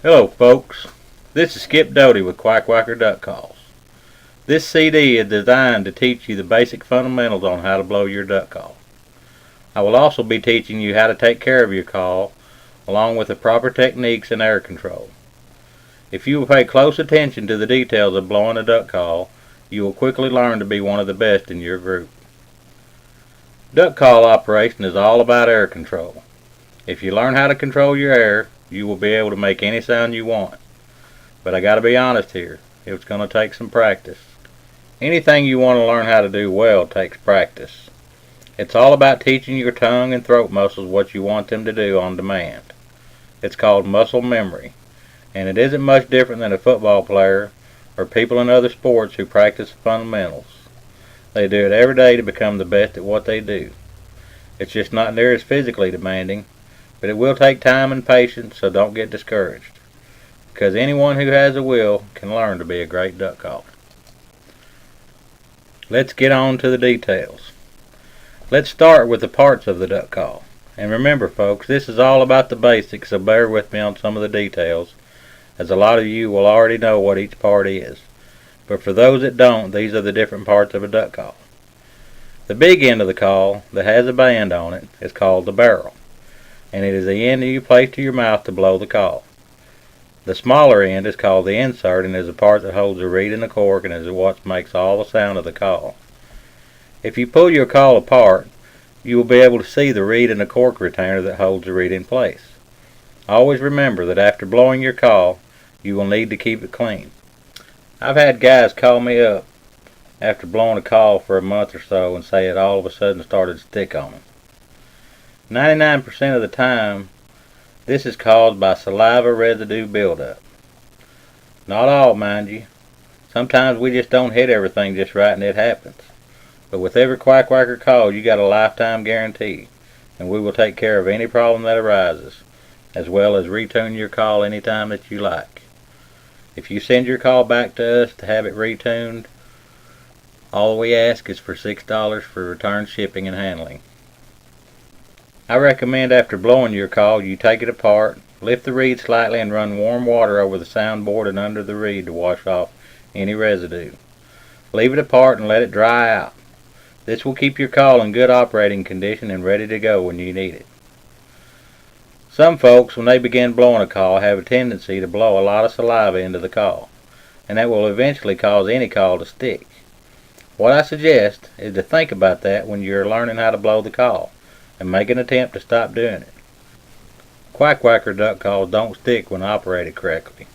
Hello folks, this is Skip Doty with Quack Wacker Duck Calls. This CD is designed to teach you the basic fundamentals on how to blow your duck call. I will also be teaching you how to take care of your call along with the proper techniques and air control. If you will pay close attention to the details of blowing a duck call, you will quickly learn to be one of the best in your group. Duck call operation is all about air control. If you learn how to control your air, you will be able to make any sound you want. But I gotta be honest here, it's gonna take some practice. Anything you want to learn how to do well takes practice. It's all about teaching your tongue and throat muscles what you want them to do on demand. It's called muscle memory, and it isn't much different than a football player or people in other sports who practice the fundamentals. They do it every day to become the best at what they do. It's just not near as physically demanding, but it will take time and patience, so don't get discouraged. Because anyone who has a will can learn to be a great duck caller. Let's get on to the details. Let's start with the parts of the duck call. And remember folks, this is all about the basics, so bear with me on some of the details, as a lot of you will already know what each part is. But for those that don't, these are the different parts of a duck call. The big end of the call, that has a band on it, is called the barrel, and it is the end that you place to your mouth to blow the call. The smaller end is called the insert, and is the part that holds the reed and the cork, and is what makes all the sound of the call. If you pull your call apart, you will be able to see the reed and the cork retainer that holds the reed in place. Always remember that after blowing your call, you will need to keep it clean. I've had guys call me up after blowing a call for a month or so and say it all of a sudden started to stick on them. 99% of the time, this is caused by saliva residue buildup. Not all, mind you. Sometimes we just don't hit everything just right and it happens. But with every Quack Wacker call, you got a lifetime guarantee, and we will take care of any problem that arises, as well as retune your call anytime that you like. If you send your call back to us to have it retuned, all we ask is for $6 for return shipping and handling. I recommend after blowing your call, you take it apart, lift the reed slightly and run warm water over the soundboard and under the reed to wash off any residue. Leave it apart and let it dry out. This will keep your call in good operating condition and ready to go when you need it. Some folks, when they begin blowing a call, have a tendency to blow a lot of saliva into the call, and that will eventually cause any call to stick. What I suggest is to think about that when you're learning how to blow the call, and make an attempt to stop doing it. Quack Wacker duck calls don't stick when operated correctly,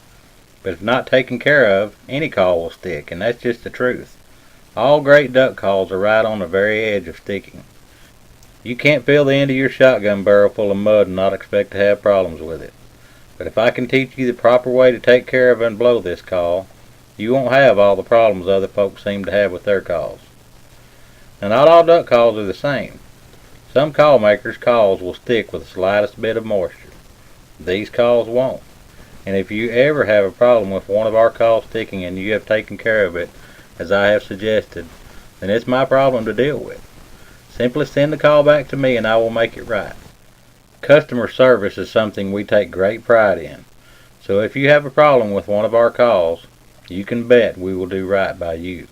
but if not taken care of, any call will stick, and that's just the truth. All great duck calls are right on the very edge of sticking. You can't fill the end of your shotgun barrel full of mud and not expect to have problems with it. But if I can teach you the proper way to take care of and blow this call, you won't have all the problems other folks seem to have with their calls. Now, not all duck calls are the same. Some call makers' calls will stick with the slightest bit of moisture. These calls won't. And if you ever have a problem with one of our calls sticking and you have taken care of it, as I have suggested, then it's my problem to deal with. Simply send the call back to me and I will make it right. Customer service is something we take great pride in. So if you have a problem with one of our calls, you can bet we will do right by you.